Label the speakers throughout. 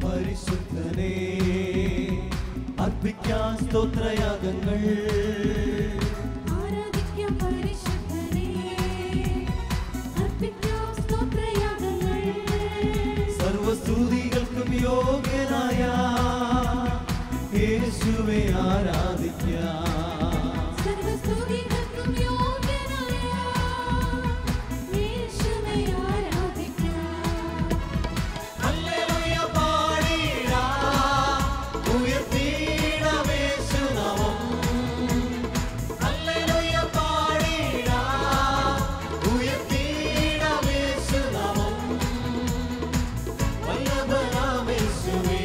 Speaker 1: പരിശുദ്ധനേ അർപ്പിക്കാം സ്തോത്രയാഗങ്ങൾ
Speaker 2: ആരാധിക്കാം പരിശുദ്ധനേ അർപ്പിക്കാം സ്തോത്രയാഗങ്ങൾ
Speaker 1: സർവസ്തുതികൾക്കും യോഗ്യനായ യേശുവേ ആരാധിക്കാം
Speaker 2: സർവസ്തുതികൾക്കും യോഗ്യനായ യേശുവേ ആരാധിക്കാം
Speaker 1: ഹല്ലേലൂയ പാടിടാം ഉയർത്തിടാം യേശുനാമം ഹല്ലേലൂയ പാടിടാം ഉയർത്തിടാം യേശുനാമം വല്ലഭനാം യേശുവേ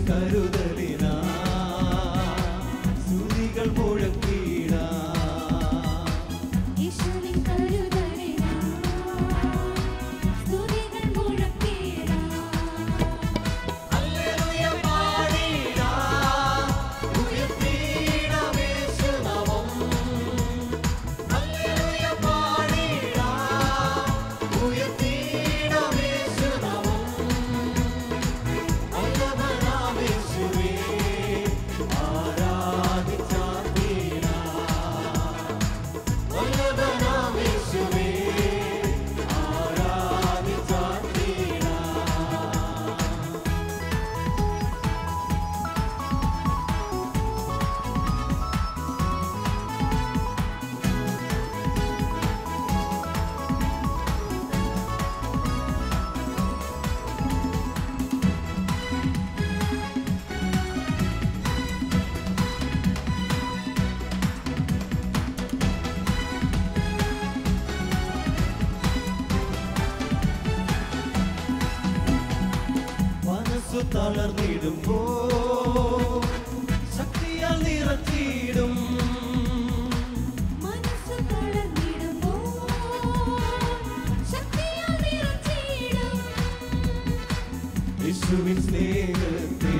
Speaker 1: കരുതലിനാ സ്തുതികൾ മുഴക്കിടാ
Speaker 2: യേശുവിൻ കരുതലിനാ സ്തുതികൾ മുഴക്കിടാ
Speaker 1: ഹല്ലേലൂയ പാടിടാ ഉയർത്തിടാം യേശുനാമം ഹല്ലേലൂയ പാടിടാ ഉയർത്തിടാം യേശുനാമം വല്ലഭനാം യേശുവേ ആരാധിച്ചാർത്തിടാ വല്ലഭനാം യേശുവേ ആരാധിച്ചാർത്തിടാ മനസ്സു തളർന്നിടുമ്പോ ശക്തിയാൽ നിറച്ചിടും
Speaker 2: മനസ്സു തളർന്നിടുമ്പോൾ ശക്തിയാൽ നിറച്ചിടും
Speaker 1: യേശുവിൻ സ്നേഹത്തെ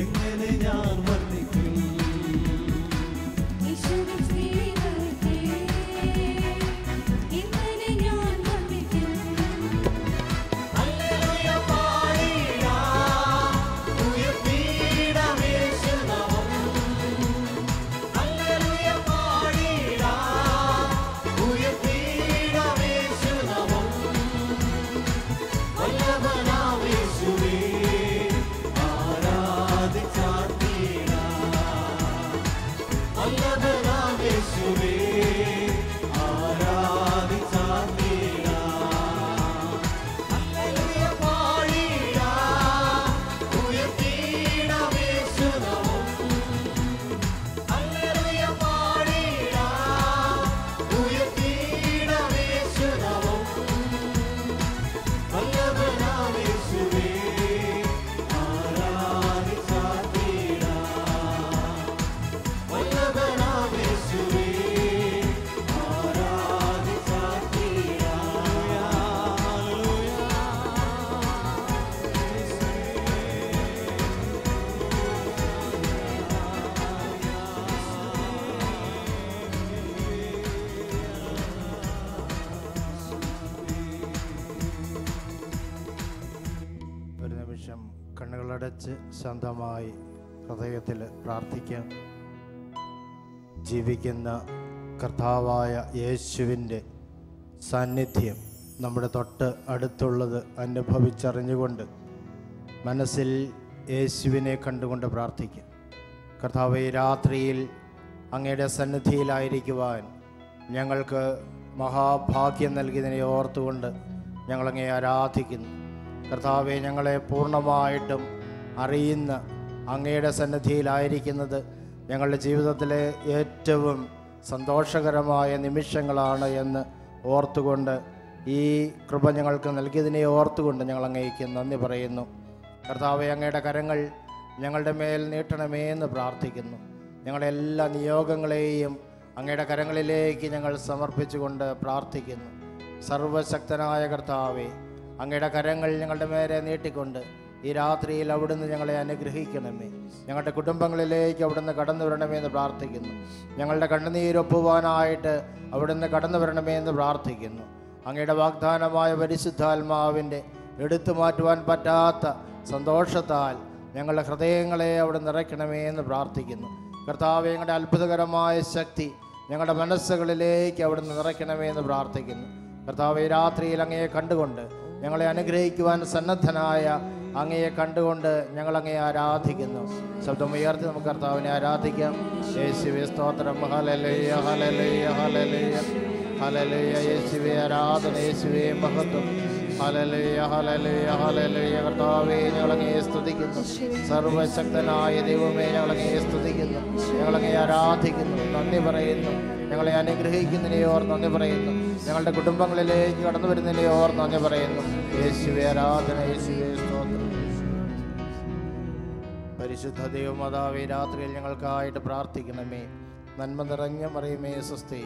Speaker 1: എങ്ങനെ ഞാൻ വർണ്ണിക്കും
Speaker 2: യേശുവിൻ സ്നേഹത്തെ എങ്ങനെ ഞാൻ വർണ്ണിക്കും
Speaker 1: ഹല്ലേലൂയ പാടിടാം ഉയർത്തിടാം യേശുനാമം
Speaker 3: കണ്ണുകളടച്ച് ശാന്തമായി ഹൃദയത്തിൽ പ്രാർത്ഥിക്കാം. ജീവിക്കുന്ന കർത്താവായ യേശുവിൻ്റെ സാന്നിധ്യം നമ്മുടെ തൊട്ട് അടുത്തുള്ളത് അനുഭവിച്ചറിഞ്ഞുകൊണ്ട് മനസ്സിൽ യേശുവിനെ കണ്ടുകൊണ്ട് പ്രാർത്ഥിക്കാം. കർത്താവേ, രാത്രിയിൽ അങ്ങയുടെ സന്നിധിയിലായിരിക്കുവാൻ ഞങ്ങൾക്ക് മഹാഭാഗ്യം നൽകിയതിനെ ഓർത്തുകൊണ്ട് ഞങ്ങളങ്ങയെ ആരാധിക്കുന്നു. കർത്താവെ, ഞങ്ങളെ പൂർണ്ണമായിട്ടും അറിയുന്ന അങ്ങയുടെ സന്നിധിയിലായിരിക്കുന്നത് ഞങ്ങളുടെ ജീവിതത്തിലെ ഏറ്റവും സന്തോഷകരമായ നിമിഷങ്ങളാണ് എന്ന് ഓർത്തുകൊണ്ട് ഈ കൃപ ഞങ്ങൾക്ക് നൽകിയതിനെ ഓർത്തുകൊണ്ട് ഞങ്ങൾ അങ്ങേക്ക് നന്ദി പറയുന്നു. കർത്താവെ, അങ്ങയുടെ കരങ്ങൾ ഞങ്ങളുടെ മേൽ നീട്ടണമേ എന്ന് പ്രാർത്ഥിക്കുന്നു. ഞങ്ങളുടെ എല്ലാ നിയോഗങ്ങളെയും അങ്ങയുടെ കരങ്ങളിലേക്ക് ഞങ്ങൾ സമർപ്പിച്ചുകൊണ്ട് പ്രാർത്ഥിക്കുന്നു. സർവശക്തനായ കർത്താവെ, അങ്ങയുടെ കരങ്ങൾ ഞങ്ങളുടെ മേലെ നീട്ടിക്കൊണ്ട് ഈ രാത്രിയിൽ അവിടുന്ന് ഞങ്ങളെ അനുഗ്രഹിക്കണമേ. ഞങ്ങളുടെ കുടുംബങ്ങളിലേക്ക് അവിടുന്ന് കടന്നു വരണമേ എന്ന് പ്രാർത്ഥിക്കുന്നു. ഞങ്ങളുടെ കണ്ണുനീരൊപ്പുവാനായിട്ട് അവിടുന്ന് കടന്നു വരണമേ എന്ന് പ്രാർത്ഥിക്കുന്നു. അങ്ങയുടെ വാഗ്ദാനമായ പരിശുദ്ധാത്മാവിൻ്റെ എടുത്തു മാറ്റുവാൻ പറ്റാത്ത സന്തോഷത്താൽ ഞങ്ങളുടെ ഹൃദയങ്ങളെ അവിടെ നിറയ്ക്കണമേ എന്ന് പ്രാർത്ഥിക്കുന്നു. കർത്താവേ, ഞങ്ങളുടെ അത്ഭുതകരമായ ശക്തി ഞങ്ങളുടെ മനസ്സുകളിലേക്ക് അവിടുന്ന് നിറയ്ക്കണമേ എന്ന് പ്രാർത്ഥിക്കുന്നു. കർത്താവേ, രാത്രിയിൽ അങ്ങയെ കണ്ടുകൊണ്ട് ഞങ്ങളെ അനുഗ്രഹിക്കുവാൻ സന്നദ്ധനായ അങ്ങയെ കണ്ടുകൊണ്ട് ഞങ്ങൾ അങ്ങയെ ആരാധിക്കുന്നു. ശബ്ദമുയർത്തി നമുക്ക് കർത്താവിനെ ആരാധിക്കാം. യേശുവേ സ്തോത്രം, ഹല്ലേലൂയ ഹല്ലേലൂയ ഹല്ലേലൂയ ഹല്ലേലൂയ. യേശുവേ ആരാധന, യേശുവേ മഹത്വം. Hallelujah hallelujah hallelujah. കർത്താവേ, ഞങ്ങളങ്ങയെ സ്തുതിക്കുന്നു. സർവശക്തനായ ദൈവമേ, ഞങ്ങളങ്ങയെ സ്തുതിക്കുന്നു. ഞങ്ങളങ്ങയെ ആരാധിക്കുന്നു, നന്ദി പറയുന്നു. ഞങ്ങളെ അനുഗ്രഹിക്കുന്നതിനെ ഓർ നന്ദി പറയുന്നു. ഞങ്ങളുടെ കുടുംബങ്ങളിലേക്ക് കടന്നു വരുന്നതിനെ ഓർ നന്ദി പറയുന്നു. യേശുവേ ആരാധന, യേശുവേ സ്തോത്രം. പരിശുദ്ധ ദൈവമാതാവേ, രാത്രിയിൽ ഞങ്ങൾക്കായിട്ട് പ്രാർത്ഥിക്കണമേ. നന്മ നിറഞ്ഞ മറിയമേ സ്വസ്തി,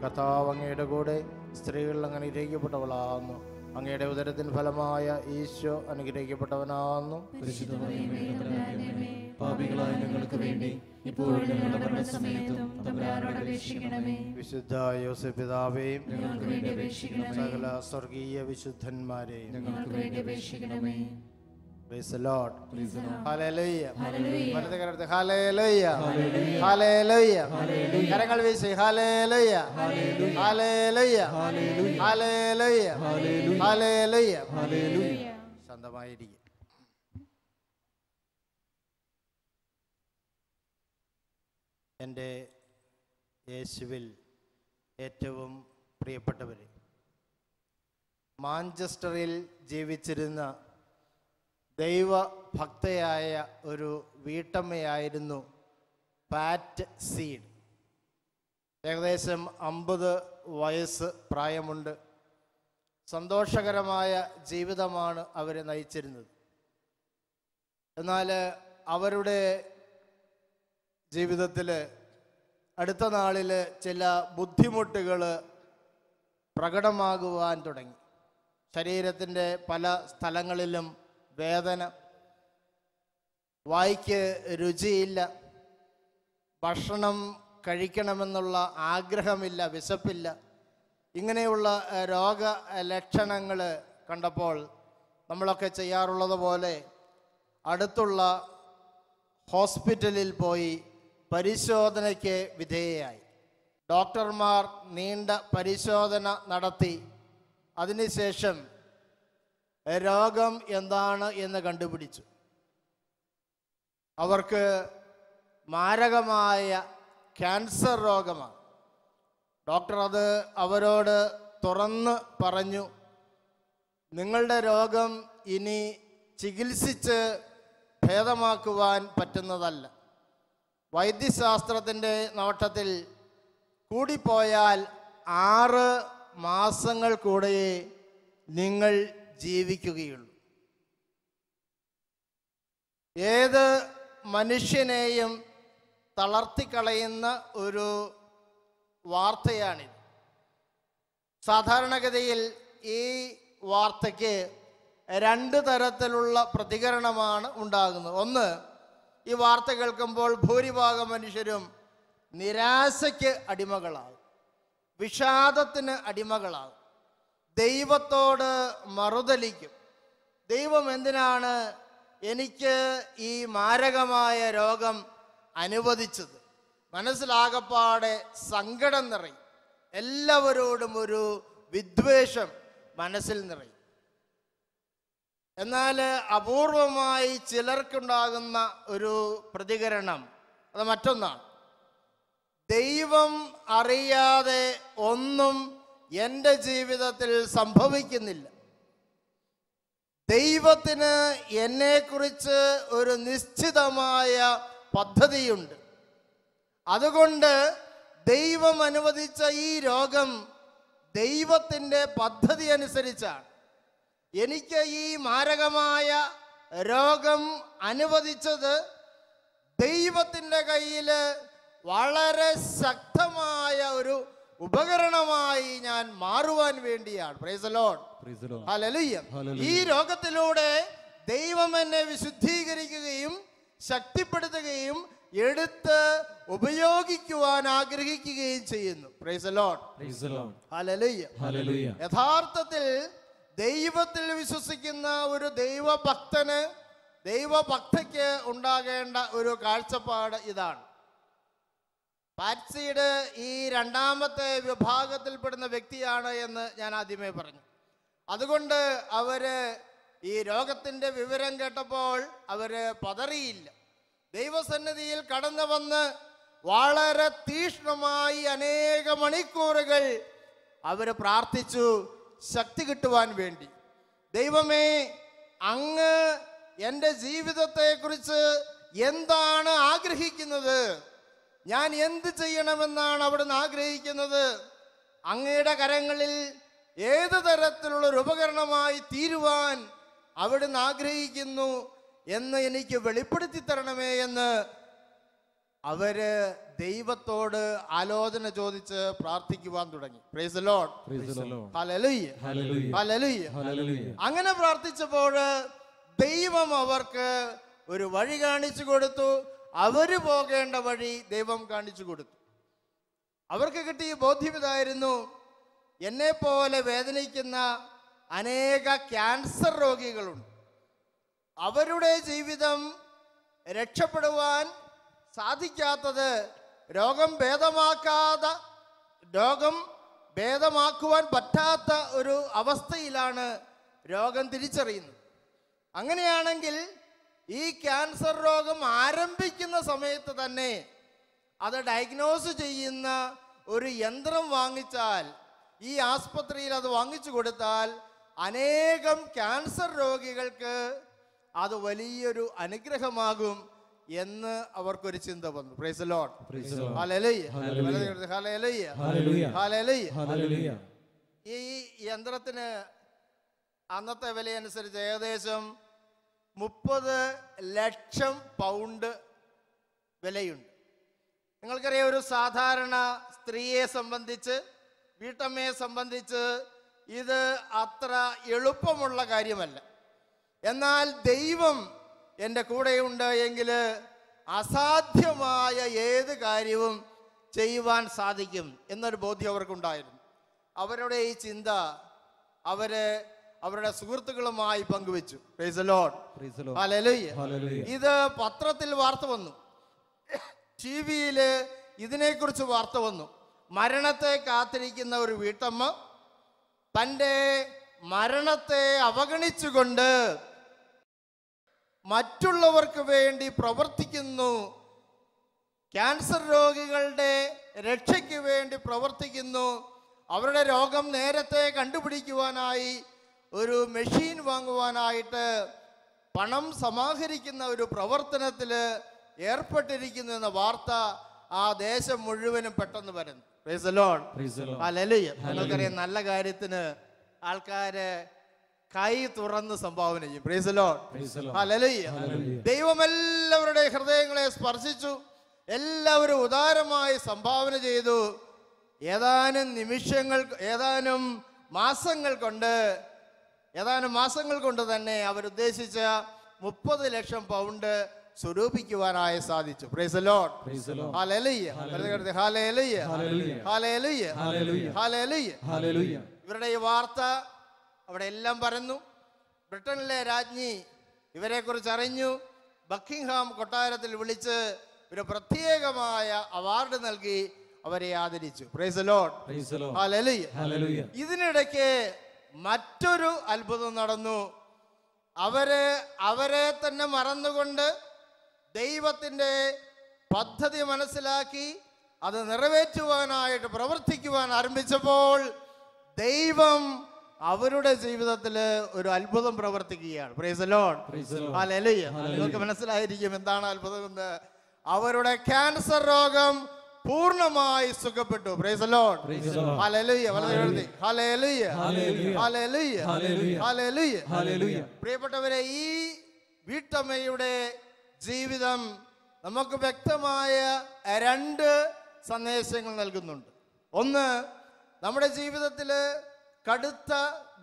Speaker 3: കർത്താവ് അങ്ങയുടെ കൂടെ സ്ത്രീകൾ അങ്ങ് അനുഗ്രഹിക്കപ്പെട്ടവളാകുന്നു. അങ്ങയുടെ ഉദരത്തിൻ ഫലമായ ഈശോ അനുഗ്രഹിക്കപ്പെട്ടവനാകുന്നു.
Speaker 1: പാപികളായ ഞങ്ങൾക്ക് വേണ്ടി ഇപ്പോഴും ഞങ്ങളുടെ മരണസമയത്തും തമ്പുരാനോട് അപേക്ഷിക്കണമേ.
Speaker 3: വിശുദ്ധ യോസേപ്പ് പിതാവേയും
Speaker 1: ഞങ്ങൾക്ക് വേണ്ടി അപേക്ഷിക്കണമേ.
Speaker 3: സകല സ്വർഗീയ വിശുദ്ധന്മാരെയും
Speaker 1: ഞങ്ങൾക്ക് വേണ്ടി അപേക്ഷിക്കണമേ.
Speaker 3: Praise the Lord.
Speaker 1: Praise the Lord.
Speaker 3: Hallelujah.
Speaker 1: Hallelujah.
Speaker 3: വലത്തെ കരത്തിൽ ഹല്ലേലൂയ.
Speaker 1: Hallelujah.
Speaker 3: ഹല്ലേലൂയ.
Speaker 1: Hallelujah.
Speaker 3: കരങ്ങൾ വീശി hallelujah.
Speaker 1: Hallelujah.
Speaker 3: Hallelujah.
Speaker 1: Hallelujah.
Speaker 3: Hallelujah.
Speaker 1: Hallelujah.
Speaker 3: Hallelujah.
Speaker 1: Hallelujah.
Speaker 3: ശാന്തമായിരിക്കുക. എൻ്റെ യേശുവിൽ ഏറ്റവും പ്രിയപ്പെട്ടവരെ, മാഞ്ചസ്റ്ററിൽ ജീവിച്ചിരുന്ന ദൈവഭക്തയായ ഒരു വീട്ടമ്മയായിരുന്നു പാറ്റ് സീഡ്. ഏകദേശം 50 വയസ്സ് പ്രായമുണ്ട്. സന്തോഷകരമായ ജീവിതമാണ് അവർ നയിച്ചിരുന്നത്. എന്നാൽ അവരുടെ ജീവിതത്തിൽ അടുത്ത നാളിൽ ചില ബുദ്ധിമുട്ടുകൾ പ്രകടമാകുവാൻ തുടങ്ങി. ശരീരത്തിൻ്റെ പല സ്ഥലങ്ങളിലും വേദന, വായ്ക്ക് രുചിയില്ല, ഭക്ഷണം കഴിക്കണമെന്നുള്ള ആഗ്രഹമില്ല, വിശപ്പില്ല. ഇങ്ങനെയുള്ള രോഗലക്ഷണങ്ങൾ കണ്ടപ്പോൾ നമ്മളൊക്കെ ചെയ്യാറുള്ളത് പോലെ അടുത്തുള്ള ഹോസ്പിറ്റലിൽ പോയി പരിശോധനയ്ക്ക് വിധേയയായി. ഡോക്ടർമാർ നീണ്ട പരിശോധന നടത്തി. അതിനുശേഷം രോഗം എന്താണ് എന്ന് കണ്ടുപിടിച്ചു. അവർക്ക് മാരകമായ ക്യാൻസർ രോഗമാണ്. ഡോക്ടർ അത് അവരോട് തുറന്ന് പറഞ്ഞു, നിങ്ങളുടെ രോഗം ഇനി ചികിത്സിച്ച് ഭേദമാക്കുവാൻ പറ്റുന്നതല്ല. വൈദ്യശാസ്ത്രത്തിൻ്റെ നോട്ടത്തിൽ കൂടിപ്പോയാൽ 6 മാസങ്ങൾ കൂടെയേ നിങ്ങൾ ജീവിക്കുകയുള്ളൂ. ഏത് മനുഷ്യനെയും തളർത്തിക്കളയുന്ന ഒരു വാർത്തയാണിത്. സാധാരണഗതിയിൽ ഈ വാർത്തയ്ക്ക് 2 തരത്തിലുള്ള പ്രതികരണമാണ് ഉണ്ടാകുന്നത്. ഒന്ന്, ഈ വാർത്ത കേൾക്കുമ്പോൾ ഭൂരിഭാഗം മനുഷ്യരും നിരാശയ്ക്ക് അടിമകളാകും, വിഷാദത്തിന് ദൈവത്തോട് മറുതലിക്കും. ദൈവം എന്തിനാണ് എനിക്ക് ഈ മാരകമായ രോഗം അനുവദിച്ചത്? മനസ്സിലാകപ്പാടെ സങ്കടം നിറയും. എല്ലാവരോടും ഒരു വിദ്വേഷം മനസ്സിൽ നിറയും. എന്നാൽ അപൂർവമായി ചിലർക്കുണ്ടാകുന്ന ഒരു പ്രതികരണം അത് മറ്റൊന്നാണ്. ദൈവം അറിയാതെ ഒന്നും എൻ്റെ ജീവിതത്തിൽ സംഭവിക്കുന്നില്ല. ദൈവത്തിന് എന്നെക്കുറിച്ച് ഒരു നിശ്ചിതമായ പദ്ധതിയുണ്ട്. അതുകൊണ്ട് ദൈവം അനുവദിച്ച ഈ രോഗം ദൈവത്തിൻ്റെ പദ്ധതി അനുസരിച്ചാണ്. എനിക്ക് ഈ മാരകമായ രോഗം അനുവദിച്ചത് ദൈവത്തിൻ്റെ കയ്യിൽ വളരെ ശക്തമായ ഒരു ഉപകരണമായി ഞാൻ മാറുവാൻ വേണ്ടിയാണ്. Price the Lord. ഹല്ലേലൂയ. ഈ രോഗത്തിലൂടെ ദൈവം എന്നെ വിശുദ്ധീകരിക്കുകയും ശക്തിപ്പെടുത്തുകയും എടുത്ത് ഉപയോഗിക്കുവാൻ ആഗ്രഹിക്കുകയും ചെയ്യുന്നു. Price the Lord. ഹല്ലേലൂയ. യഥാർത്ഥത്തിൽ ദൈവത്തിൽ വിശ്വസിക്കുന്ന ഒരു ദൈവഭക്തന്, ദൈവഭക്തയ്ക്ക് ഉണ്ടാകേണ്ട ഒരു കാഴ്ചപ്പാട് ഇതാണ്. പാറ്റ്സിയുടെ ഈ രണ്ടാമത്തെ വിഭാഗത്തിൽപ്പെടുന്ന വ്യക്തിയാണ് എന്ന് ഞാൻ ആദ്യമേ പറഞ്ഞു. അതുകൊണ്ട് അവര് ഈ രോഗത്തിൻ്റെ വിവരം കേട്ടപ്പോൾ അവര് പതറിയില്ല. ദൈവസന്നിധിയിൽ കടന്നു വന്ന് വളരെ തീക്ഷ്ണമായി അനേക മണിക്കൂറുകൾ അവർ പ്രാർത്ഥിച്ചു, ശക്തി കിട്ടുവാൻ വേണ്ടി. ദൈവമേ, അങ്ങ് എൻ്റെ ജീവിതത്തെക്കുറിച്ച് എന്താണ് ആഗ്രഹിക്കുന്നത്? ഞാൻ എന്ത് ചെയ്യണമെന്നാണ് അവിടുന്ന് ആഗ്രഹിക്കുന്നത്? അങ്ങയുടെ കരങ്ങളിൽ ഏത് തരത്തിലുള്ളൊരു ഉപകരണമായി തീരുവാൻ അവിടുന്ന് ആഗ്രഹിക്കുന്നു എന്ന് എനിക്ക് വെളിപ്പെടുത്തി തരണമേ എന്ന് അവര് ദൈവത്തോട് ആലോചന ചോദിച്ച് പ്രാർത്ഥിക്കുവാൻ തുടങ്ങി. Price the Lord. Hallelujah. Hallelujah. അങ്ങനെ പ്രാർത്ഥിച്ചപ്പോൾ ദൈവം അവർക്ക് ഒരു വഴി കാണിച്ചു കൊടുത്തു. അവര് പോകേണ്ട വഴി ദൈവം കാണിച്ചു കൊടുത്തു. അവർക്ക് കിട്ടിയ ബോധ്യം ഇതായിരുന്നു: എന്നെ പോലെ വേദനിക്കുന്ന അനേക ക്യാൻസർ രോഗികളുണ്ട്. അവരുടെ ജീവിതം രക്ഷപ്പെടുവാൻ സാധിക്കാത്തത് രോഗം ഭേദമാക്കുവാൻ പറ്റാത്ത ഒരു അവസ്ഥയിലാണ് രോഗം തിരിച്ചറിയുന്നത്. അങ്ങനെയാണെങ്കിൽ ഈ ക്യാൻസർ രോഗം ആരംഭിക്കുന്ന സമയത്ത് തന്നെ അത് ഡയഗ്നോസ് ചെയ്യുന്ന ഒരു യന്ത്രം വാങ്ങിച്ചാൽ, ഈ ആസ്പത്രിയിൽ അത് വാങ്ങിച്ചു കൊടുത്താൽ അനേകം ക്യാൻസർ രോഗികൾക്ക് അത് വലിയൊരു അനുഗ്രഹമാകും എന്ന് അവർക്കൊരു ചിന്ത വന്നു. Price the Lord. Hallelujah. Hallelujah. Hallelujah. ഈ യന്ത്രത്തിന് അന്നത്തെ വിലയനുസരിച്ച് ഏകദേശം 30 ലക്ഷം പൗണ്ട് വിലയുണ്ട്. നിങ്ങൾക്കറിയാം, ഒരു സാധാരണ സ്ത്രീയെ സംബന്ധിച്ച്, വീട്ടമ്മയെ സംബന്ധിച്ച് ഇത് അത്ര എളുപ്പമുള്ള കാര്യമല്ല. എന്നാൽ ദൈവം എൻ്റെ കൂടെയുണ്ട് എങ്കിൽ അസാധ്യമായ ഏത് കാര്യവും ചെയ്യുവാൻ സാധിക്കും എന്നൊരു ബോധ്യം അവർക്കുണ്ടായിരുന്നു. അവരുടെ ഈ ചിന്ത അവരുടെ സുഹൃത്തുക്കളുമായി പങ്കുവെച്ചു. Price the Lord. ഹല്ലേലൂയ. ഇത് പത്രത്തിൽ വാർത്ത വന്നു, ടിവിയില് ഇതിനെക്കുറിച്ച് വാർത്ത വന്നു. മരണത്തെ കാത്തിരിക്കുന്ന ഒരു വീട്ടമ്മ തൻ്റെ മരണത്തെ അവഗണിച്ചുകൊണ്ട് മറ്റുള്ളവർക്ക് വേണ്ടി പ്രവർത്തിക്കുന്നു. ക്യാൻസർ രോഗികളുടെ രക്ഷയ്ക്ക് വേണ്ടി പ്രവർത്തിക്കുന്നു. അവരുടെ രോഗം നേരത്തെ കണ്ടുപിടിക്കുവാനായി ഒരു മെഷീൻ വാങ്ങുവാനായിട്ട് പണം സമാഹരിക്കുന്ന ഒരു പ്രവർത്തനത്തിൽ ഏർപ്പെട്ടിരിക്കുന്നു എന്ന വാർത്ത ആ ദേശം മുഴുവനും പെട്ടെന്ന് വരുന്നു. Price the Lord. ഹല്ലേലൂയ. നിങ്ങൾക്കറിയാം, നല്ല കാര്യത്തിന് ആൾക്കാര് കൈ തുറന്ന് സംഭാവന ചെയ്യും. Price the Lord. ഹല്ലേലൂയ. ദൈവം എല്ലാവരുടെ ഹൃദയങ്ങളെ സ്പർശിച്ചു. എല്ലാവരും ഉദാരമായി സംഭാവന ചെയ്തു. ഏതാനും മാസങ്ങൾ കൊണ്ട് തന്നെ അവരുദ്ദേശിച്ച 30 ലക്ഷം പൗണ്ട് സ്വരൂപിക്കുവാനായി സാധിച്ചു. Price the Lord. Hallelujah. Hallelujah. Hallelujah. Hallelujah. ഇവരുടെ ഈ വാർത്ത അവിടെ എല്ലാം പരന്നു. ബ്രിട്ടനിലെ രാജ്ഞി ഇവരെക്കുറിച്ച് അറിഞ്ഞു. ബക്കിംഗ്ഹാം കൊട്ടാരത്തിൽ വിളിച്ച് ഒരു പ്രത്യേകമായ അവാർഡ് നൽകി അവരെ ആദരിച്ചു. Price the Lord. ഹല്ലേലൂയ. ഇതിനിടയ്ക്ക് മറ്റൊരു അത്ഭുതം നടന്നു. അവരെ തന്നെ മറന്നുകൊണ്ട് ദൈവത്തിൻ്റെ പദ്ധതി മനസ്സിലാക്കി അത് നിറവേറ്റുവാനായിട്ട് പ്രവർത്തിക്കുവാൻ ആരംഭിച്ചപ്പോൾ ദൈവം അവരുടെ ജീവിതത്തിൽ ഒരു അത്ഭുതം പ്രവർത്തിക്കുകയാണ്. Praise the Lord. ഹല്ലേലൂയ. നിങ്ങൾക്ക് മനസ്സിലായിരിക്കും എന്താണ് അത്ഭുതം എന്ന്. അവരുടെ ക്യാൻസർ രോഗം പൂർണ്ണമായി സുഖപ്പെട്ടു. Praise the Lord. Hallelujah. Hallelujah. Hallelujah. Hallelujah. പ്രിയപ്പെട്ടവരെ, ഈ വീട്ടമ്മയുടെ ജീവിതം നമുക്ക് വ്യക്തമായ രണ്ട് സന്ദേശങ്ങൾ നൽകുന്നുണ്ട്. ഒന്ന്, നമ്മുടെ ജീവിതത്തിൽ കടുത്ത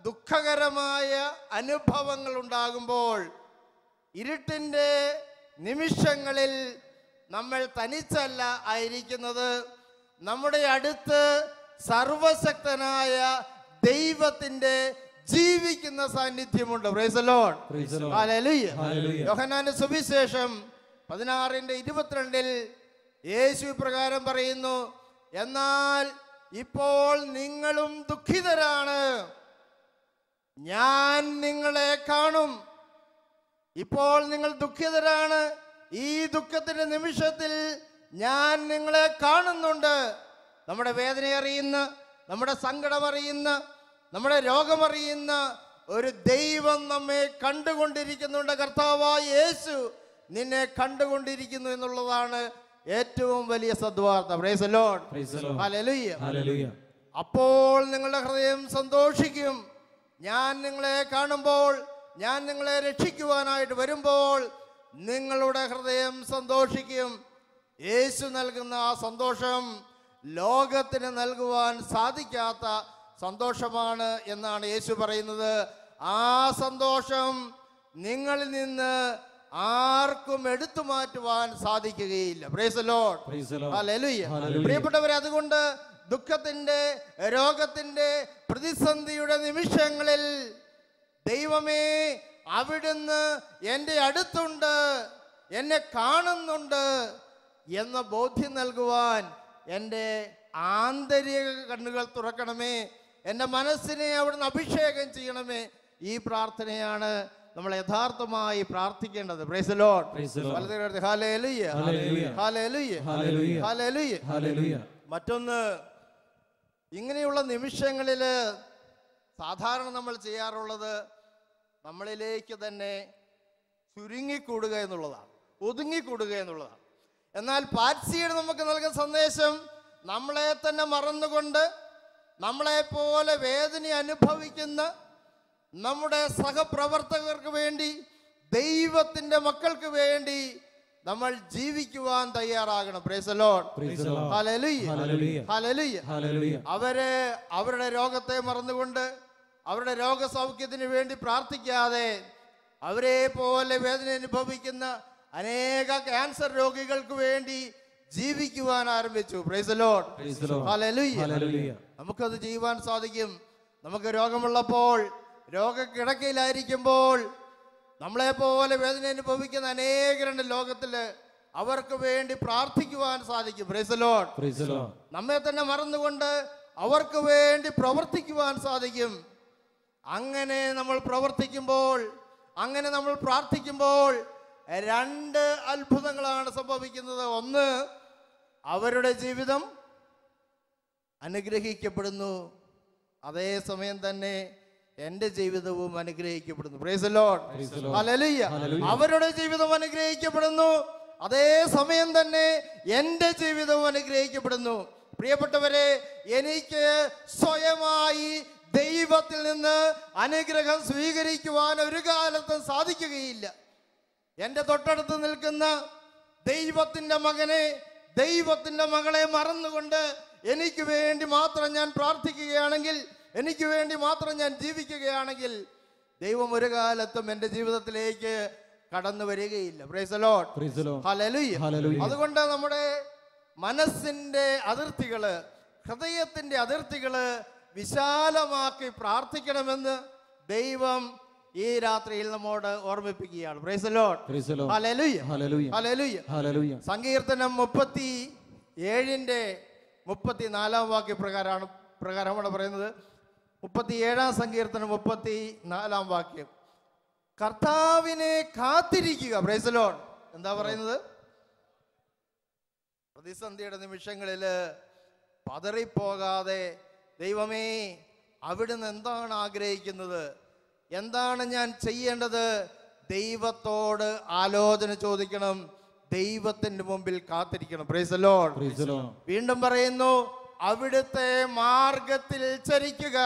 Speaker 3: ദുഃഖകരമായ അനുഭവങ്ങൾ ഉണ്ടാകുമ്പോൾ ഇരുട്ടിൻ്റെ നിമിഷങ്ങളിൽ നമ്മൾ തനിച്ചല്ല ആയിരിക്കുന്നത്. നമ്മുടെ അടുത്ത് സർവശക്തനായ ദൈവത്തിൻ്റെ ജീവിക്കുന്ന സാന്നിധ്യമുണ്ട്. Praise the Lord. ഹല്ലേലൂയ. യോഹന്നാന്റെ സുവിശേഷം 16:22 യേശു പ്രകാരം പറയുന്നു, എന്നാൽ ഇപ്പോൾ നിങ്ങളും ദുഃഖിതരാണ്, ഞാൻ നിങ്ങളെ കാണും. ഇപ്പോൾ നിങ്ങൾ ദുഃഖിതരാണ്, ഈ ദുഃഖത്തിന്റെ നിമിഷത്തിൽ ഞാൻ നിങ്ങളെ കാണുന്നുണ്ട്. നമ്മുടെ വേദന അറിയുന്ന, നമ്മുടെ സങ്കടം അറിയുന്ന, നമ്മുടെ രോഗമറിയുന്ന ഒരു ദൈവം നമ്മെ കണ്ടുകൊണ്ടിരിക്കുന്നുണ്ട്. കർത്താവായ യേശു നിന്നെ കണ്ടുകൊണ്ടിരിക്കുന്നു എന്നുള്ളതാണ് ഏറ്റവും വലിയ സദ്വാർത്ത. Praise the Lord. ഹല്ലേലൂയ. അപ്പോൾ നിങ്ങളുടെ ഹൃദയം സന്തോഷിക്കും. ഞാൻ നിങ്ങളെ കാണുമ്പോൾ, ഞാൻ നിങ്ങളെ രക്ഷിക്കുവാനായിട്ട് വരുമ്പോൾ നിങ്ങളുടെ ഹൃദയം സന്തോഷിക്കും. യേശു നൽകുന്ന ആ സന്തോഷം ലോകത്തിന് നൽകുവാൻ സാധിക്കാത്ത സന്തോഷമാണ് എന്നാണ് യേശു പറയുന്നത്. ആ സന്തോഷം നിങ്ങളിൽ നിന്ന് ആർക്കും എടുത്തു മാറ്റുവാൻ സാധിക്കുകയില്ല. Price the Lord. ഹല്ലേലൂയ. പ്രിയപ്പെട്ടവരെ, അതുകൊണ്ട് ദുഃഖത്തിന്റെ, രോഗത്തിന്റെ, പ്രതിസന്ധിയുടെ നിമിഷങ്ങളിൽ ദൈവമേ, അവിടുന്ന് എൻ്റെ അടുത്തുണ്ട്, എന്നെ കാണുന്നുണ്ട് എന്ന ബോധ്യം നൽകുവാൻ എൻ്റെ ആന്തരിക കണ്ണുകൾ തുറക്കണമേ, എൻ്റെ മനസ്സിനെ അവിടുന്ന് അഭിഷേകം ചെയ്യണമേ. ഈ പ്രാർത്ഥനയാണ് നമ്മൾ യഥാർത്ഥമായി പ്രാർത്ഥിക്കേണ്ടത്. Price the Lord. Hallelujah. Hallelujah. Hallelujah. മറ്റൊന്ന്, ഇങ്ങനെയുള്ള നിമിഷങ്ങളിൽ സാധാരണ നമ്മൾ ചെയ്യാറുള്ളത് നമ്മളിലേക്ക് തന്നെ ചുരുങ്ങിക്കൂടുക എന്നുള്ളതാണ്, ഒതുങ്ങിക്കൂടുക എന്നുള്ളതാണ്. എന്നാൽ പാറ്റ്സിയുടെ നമുക്ക് നൽകുന്ന സന്ദേശം നമ്മളെ തന്നെ മറന്നുകൊണ്ട് നമ്മളെപ്പോലെ വേദന അനുഭവിക്കുന്ന നമ്മുടെ സഹപ്രവർത്തകർക്ക് വേണ്ടി, ദൈവത്തിൻ്റെ മക്കൾക്ക് വേണ്ടി നമ്മൾ ജീവിക്കുവാൻ തയ്യാറാകണം. Price the Lord. Hallelujah. Hallelujah. അവരുടെ രോഗത്തെ മറന്നുകൊണ്ട്, അവരുടെ രോഗസൗഖ്യത്തിന് വേണ്ടി പ്രാർത്ഥിക്കാതെ, അവരെ പോലെ വേദന അനുഭവിക്കുന്ന അനേക ക്യാൻസർ രോഗികൾക്ക് വേണ്ടി ജീവിക്കുവാൻ ആരംഭിച്ചു. Price the Lord. ഹല്ലേലൂയ. നമുക്കത് ചെയ്യുവാൻ സാധിക്കും. നമുക്ക് രോഗമുള്ളപ്പോൾ, രോഗക്കിടക്കയിലായിരിക്കുമ്പോൾ നമ്മളെപ്പോലെ വേദന അനുഭവിക്കുന്ന അനേകരുണ്ട് ലോകത്തില്, അവർക്ക് വേണ്ടി പ്രാർത്ഥിക്കുവാൻ സാധിക്കും. Price the Lord. നമ്മെ തന്നെ മറന്നുകൊണ്ട് അവർക്ക് വേണ്ടി പ്രവർത്തിക്കുവാൻ സാധിക്കും. അങ്ങനെ നമ്മൾ പ്രവർത്തിക്കുമ്പോൾ, അങ്ങനെ നമ്മൾ പ്രാർത്ഥിക്കുമ്പോൾ രണ്ട് അത്ഭുതങ്ങളാണ് സംഭവിക്കുന്നത്. ഒന്ന്, അവരുടെ ജീവിതം അനുഗ്രഹിക്കപ്പെടുന്നു. അതേസമയം തന്നെ എൻ്റെ ജീവിതവും അനുഗ്രഹിക്കപ്പെടുന്നു. Praise the Lord. ഹല്ലേലൂയ. അവരുടെ ജീവിതം അനുഗ്രഹിക്കപ്പെടുന്നു, അതേസമയം തന്നെ എൻ്റെ ജീവിതവും അനുഗ്രഹിക്കപ്പെടുന്നു. പ്രിയപ്പെട്ടവരെ, എനിക്ക് സ്വയമായി ദൈവത്തിൽ നിന്ന് അനുഗ്രഹം സ്വീകരിക്കുവാൻ ഒരു കാലത്തും സാധിക്കുകയില്ല. എൻ്റെ തൊട്ടടുത്ത് നിൽക്കുന്ന ദൈവത്തിൻ്റെ മകനെ, ദൈവത്തിൻ്റെ മകളെ മറന്നുകൊണ്ട് എനിക്ക് വേണ്ടി മാത്രം ഞാൻ പ്രാർത്ഥിക്കുകയാണെങ്കിൽ, എനിക്ക് വേണ്ടി മാത്രം ഞാൻ ജീവിക്കുകയാണെങ്കിൽ ദൈവം ഒരു കാലത്തും എൻ്റെ ജീവിതത്തിലേക്ക് കടന്നു വരികയില്ല. Price the Lord. ഹല്ലേലൂയ. അതുകൊണ്ട് നമ്മുടെ മനസ്സിൻ്റെ അതിർത്തികള്, ഹൃദയത്തിൻ്റെ അതിർത്തികള് വിശാലമാക്കി പ്രാർത്ഥിക്കണമെന്ന് ദൈവം ഈ രാത്രിയിൽ നമ്മോട് ഓർമ്മിപ്പിക്കുകയാണ്. Price the Lord.
Speaker 1: Praise the Lord.
Speaker 3: Hallelujah.
Speaker 1: Hallelujah.
Speaker 3: Hallelujah.
Speaker 1: Hallelujah.
Speaker 3: സങ്കീർത്തനം 37-34 പ്രകാരമാണ് പറയുന്നത്. 37 സങ്കീർത്തനം 34 കർത്താവിനെ കാത്തിരിക്കുക. Price the Lord. എന്താ പറയുന്നത്? പ്രതിസന്ധിയുടെ നിമിഷങ്ങളിൽ പതറിപ്പോകാതെ, ദൈവമേ അവിടുന്ന് എന്താണ് ആഗ്രഹിക്കുന്നത്, എന്താണ് ഞാൻ ചെയ്യേണ്ടത്, ദൈവത്തോട് ആലോചന ചോദിക്കണം, ദൈവത്തിന്റെ മുമ്പിൽ കാത്തിരിക്കണം. Price the Lord.
Speaker 1: Praise the Lord.
Speaker 3: വീണ്ടും പറയുന്നു, അവിടുത്തെ മാർഗത്തിൽ ചരിക്കുക.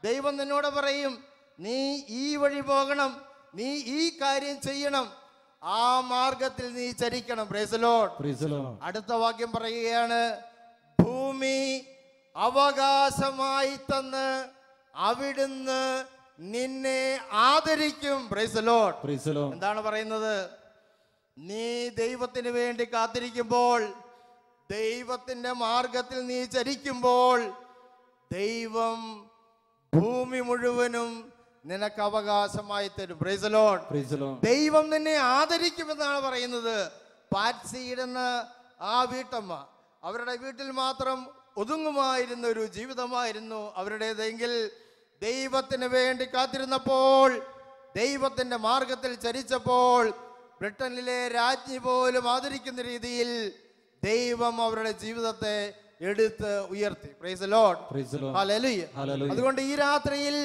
Speaker 3: ദൈവം നിന്നോട് പറയും, നീ ഈ വഴി പോകണം, നീ ഈ കാര്യം ചെയ്യണം, ആ മാർഗത്തിൽ നീ ചരിക്കണം. Praise the Lord.
Speaker 1: Praise the Lord.
Speaker 3: അടുത്ത വാക്യം പറയുകയാണ്, ഭൂമി അവകാശമായി തന്ന് അവിടുന്ന് നിന്നെ ആദരിക്കും. Price the Lord.
Speaker 1: Praise the Lord.
Speaker 3: എന്താണ് പറയുന്നത്? നീ ദൈവത്തിന് വേണ്ടി കാത്തിരിക്കുമ്പോൾ, ദൈവത്തിന്റെ മാർഗത്തിൽ നീ ചരിക്കുമ്പോൾ, ദൈവം ഭൂമി മുഴുവനും നിനക്ക് അവകാശമായി തരും. Price the Lord.
Speaker 1: Praise the Lord.
Speaker 3: ദൈവം നിന്നെ ആദരിക്കുമെന്നാണ് പറയുന്നത്. പാറ്റ്സീഡ് എന്ന ആ വീട്ടമ്മ, അവരുടെ വീട്ടിൽ മാത്രം ഒതുങ്ങുമായിരുന്ന ഒരു ജീവിതമായിരുന്നു അവരുടേതെങ്കിൽ, ദൈവത്തിന് വേണ്ടി കാത്തിരുന്നപ്പോൾ, ദൈവത്തിന്റെ മാർഗത്തിൽ ചരിച്ചപ്പോൾ, ബ്രിട്ടനിലെ രാജ്ഞി പോലും ആദരിക്കുന്ന രീതിയിൽ ദൈവം അവരുടെ ജീവിതത്തെ എടുത്ത് ഉയർത്തി. Price the Lord.
Speaker 1: Praise the Lord.
Speaker 3: Hallelujah.
Speaker 1: Hallelujah.
Speaker 3: അതുകൊണ്ട് ഈ രാത്രിയിൽ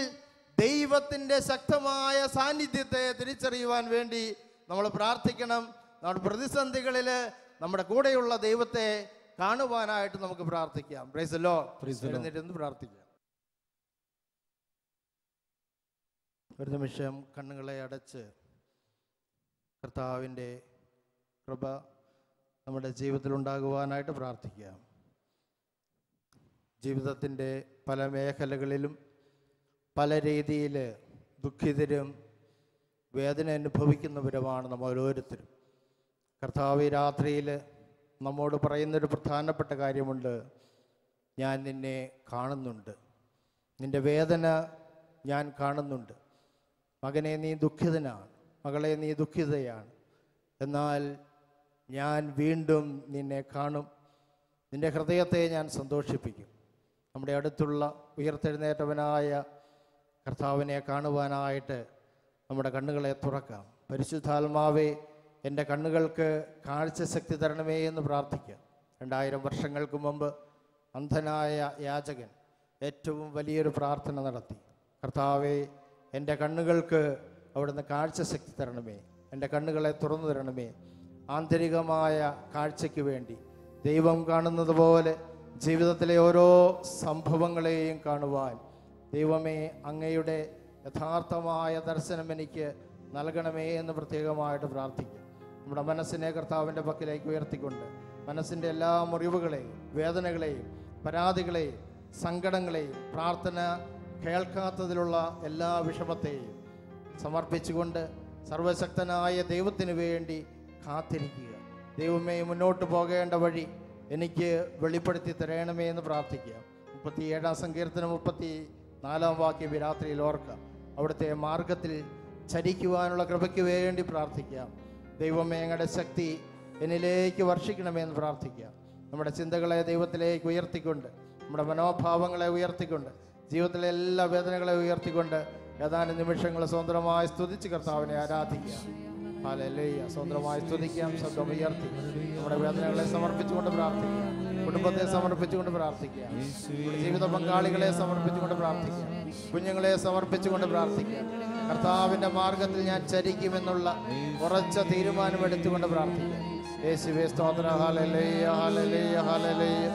Speaker 3: ദൈവത്തിന്റെ ശക്തമായ സാന്നിധ്യത്തെ തിരിച്ചറിയുവാൻ വേണ്ടി നമ്മൾ പ്രാർത്ഥിക്കണം. നമ്മുടെ പ്രതിസന്ധികളിൽ നമ്മുടെ കൂടെയുള്ള ദൈവത്തെ കാണുവാനായിട്ട് നമുക്ക് പ്രാർത്ഥിക്കാം. Price the Lord.
Speaker 1: Praise the Lord.
Speaker 3: എഴുന്നേറ്റ് പ്രാർത്ഥിക്കാം. ഒരു നിമിഷം കണ്ണുകളെ അടച്ച് കർത്താവിൻ്റെ കൃപ നമ്മുടെ ജീവിതത്തിൽ ഉണ്ടാകുവാനായിട്ട് പ്രാർത്ഥിക്കാം. ജീവിതത്തിൻ്റെ പല മേഖലകളിലും പല രീതിയിൽ ദുഃഖിതരും വേദന അനുഭവിക്കുന്നവരുമാണ് നമ്മൾ ഓരോരുത്തരും. കർത്താവ് ഈ രാത്രിയിൽ നമ്മോട് പറയുന്നൊരു പ്രധാനപ്പെട്ട കാര്യമുണ്ട്. ഞാൻ നിന്നെ കാണുന്നുണ്ട്, നിൻ്റെ വേദന ഞാൻ കാണുന്നുണ്ട്. മകനെ നീ ദുഃഖിതനാണ്, മകളെ നീ ദുഃഖിതയാണ്, എന്നാൽ ഞാൻ വീണ്ടും നിന്നെ കാണും, നിൻ്റെ ഹൃദയത്തെ ഞാൻ സന്തോഷിപ്പിക്കും. നമ്മുടെ അടുത്തുള്ള ഉയർത്തെഴുന്നേറ്റവനായ കർത്താവിനെ കാണുവാനായിട്ട് നമ്മുടെ കണ്ണുകളെ തുറക്കാം. പരിശുദ്ധാത്മാവേ, എൻ്റെ കണ്ണുകൾക്ക് കാഴ്ചശക്തി തരണമേ എന്ന് പ്രാർത്ഥിക്കാം. 2000 വർഷങ്ങൾക്ക് മുമ്പ് അന്ധനായ യാചകൻ ഏറ്റവും വലിയൊരു പ്രാർത്ഥന നടത്തി. കർത്താവേ, എൻ്റെ കണ്ണുകൾക്ക് അവിടുന്ന് കാഴ്ചശക്തി തരണമേ, എൻ്റെ കണ്ണുകളെ തുറന്നു തരണമേ. ആന്തരികമായ കാഴ്ചയ്ക്ക് വേണ്ടി ദൈവം കാണുന്നത് പോലെ ജീവിതത്തിലെ ഓരോ സംഭവങ്ങളെയും കാണുവാൻ ദൈവമേ അങ്ങയുടെ യഥാർത്ഥമായ ദർശനം എനിക്ക് നൽകണമേ എന്ന് പ്രത്യേകമായിട്ട് പ്രാർത്ഥിക്കും. നമ്മുടെ മനസ്സിനെ കർത്താവിൻ്റെ പക്കലേക്ക് ഉയർത്തിക്കൊണ്ട് മനസ്സിൻ്റെ എല്ലാ മുറിവുകളെയും വേദനകളെയും പരാതികളെയും സങ്കടങ്ങളെയും പ്രാർത്ഥന കേൾക്കാത്തതിലുള്ള എല്ലാ വിഷമത്തെയും സമർപ്പിച്ചുകൊണ്ട് സർവശക്തനായ ദൈവത്തിന് വേണ്ടി കാത്തിരിക്കുക. ദൈവമേ, മുന്നോട്ട് പോകേണ്ട വഴി എനിക്ക് വെളിപ്പെടുത്തി തരണമേ എന്ന് പ്രാർത്ഥിക്കുക. 37 സങ്കീർത്തനം 34 ഈ രാത്രിയിൽ ഓർക്കാം. അവിടുത്തെ മാർഗത്തിൽ ചരിക്കുവാനുള്ള കൃപയ്ക്ക് വേണ്ടി പ്രാർത്ഥിക്കാം. ദൈവമേ, അങ്ങയുടെ ശക്തി എന്നിലേക്ക് വർഷിക്കണമേ എന്ന് പ്രാർത്ഥിക്കാം. നമ്മുടെ ചിന്തകളെ ദൈവത്തിലേക്ക് ഉയർത്തിക്കൊണ്ട്, നമ്മുടെ മനോഭാവങ്ങളെ ഉയർത്തിക്കൊണ്ട്, ജീവിതത്തിലെ എല്ലാ വേദനകളെ ഉയർത്തിക്കൊണ്ട് ഏതാനും നിമിഷങ്ങൾ സ്വതന്ത്രമായി സ്തുതിച്ച് കർത്താവിനെ ആരാധിക്കാം. ഹല്ലേലൂയ. സ്വതന്ത്രമായി സ്തുതിക്കാം. ശബ്ദം ഉയർത്തി നമ്മുടെ വേദനകളെ സമർപ്പിച്ചുകൊണ്ട് പ്രാർത്ഥിക്കാം. കുടുംബത്തെ സമർപ്പിച്ചുകൊണ്ട് പ്രാർത്ഥിക്കാം. ജീവിത പങ്കാളികളെ സമർപ്പിച്ചുകൊണ്ട് പ്രാർത്ഥിക്കാം. കുഞ്ഞുങ്ങളെ സമർപ്പിച്ചുകൊണ്ട് പ്രാർത്ഥിക്കാം. കർത്താവിൻ്റെ മാർഗത്തിൽ ഞാൻ ചരിക്കുമെന്നുള്ള ഉറച്ച തീരുമാനമെടുത്തുകൊണ്ട് പ്രാർത്ഥിക്കാം. യേശുവേ സ്തോത്രം. Hallelujah, hallelujah, hallelujah.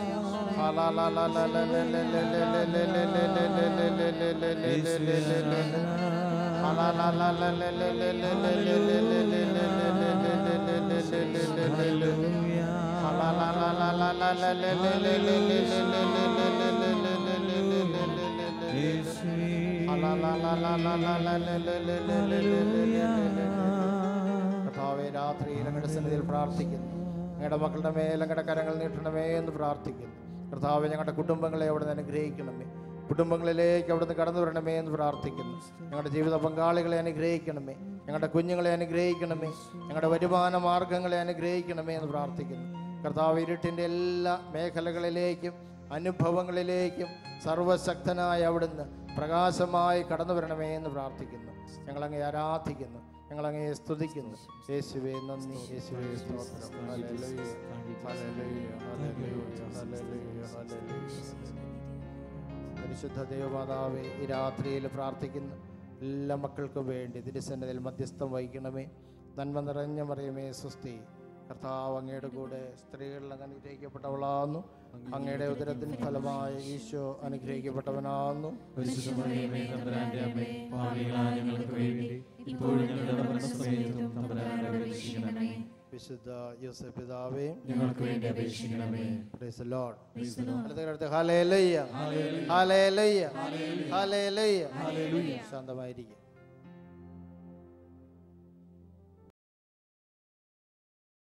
Speaker 3: കർത്താവേ, രാത്രിയിൽ അങ്ങയുടെ സന്നിധിയിൽ പ്രാർത്ഥിക്കുന്നു. ഞങ്ങളുടെ മക്കളുടെ മേൽ അങ്ങയുടെ കരങ്ങൾ നീട്ടണമേ എന്ന് പ്രാർത്ഥിക്കുന്നു. കർത്താവേ, ഞങ്ങളുടെ കുടുംബങ്ങളെ അവിടെ നിന്ന് അനുഗ്രഹിക്കണമേ. കുടുംബങ്ങളിലേക്ക് അവിടുന്ന് കടന്നു വരണമേ എന്ന് പ്രാർത്ഥിക്കുന്നു. ഞങ്ങളുടെ ജീവിത പങ്കാളികളെ അനുഗ്രഹിക്കണമേ, ഞങ്ങളുടെ കുഞ്ഞുങ്ങളെ അനുഗ്രഹിക്കണമേ, ഞങ്ങളുടെ വരുമാന മാർഗങ്ങളെ അനുഗ്രഹിക്കണമേ എന്ന് പ്രാർത്ഥിക്കുന്നു. കർത്താവ് ഇരുട്ടിൻ്റെ എല്ലാ മേഖലകളിലേക്കും അനുഭവങ്ങളിലേക്കും സർവശക്തനായ അവിടുന്ന് പ്രകാശമായി കടന്നു വരണമേ എന്ന് പ്രാർത്ഥിക്കുന്നു. ഞങ്ങളങ്ങേ ആരാധിക്കുന്നു, ഞങ്ങളങ്ങേ സ്തുതിക്കുന്നു. യേശുവേ നന്ദി, യേശുവേ സ്തോത്രം. Hallelujah, hallelujah, hallelujah, hallelujah, hallelujah. പരിശുദ്ധ ദൈവമാതാവേ, ഈ രാത്രിയിൽ പ്രാർത്ഥിക്കുന്നു എല്ലാ മക്കൾക്കും വേണ്ടി തിരുസന്നിധിയിൽ മധ്യസ്ഥം വഹിക്കണമേ. നന്മ നിറഞ്ഞ മറിയമേ സ്വസ്തി, കർത്താവ് അങ്ങയുടെ കൂടെ സ്ത്രീകളിൽ അങ്ങ് അനുഗ്രഹിക്കപ്പെട്ടവളാകുന്നു. അങ്ങയുടെ ഉദരത്തിൻ ഫലമായ ഈശോ അനുഗ്രഹിക്കപ്പെട്ടവനാകുന്നു. വിശുദ്ധ യോസേഫ് പിതാവേ,
Speaker 1: ഞങ്ങൾക്ക് വേണ്ടി അപേക്ഷിക്കണമേ.
Speaker 3: Praise the Lord. Hallelujah, hallelujah, hallelujah. ശാന്തമായിരിക്കും.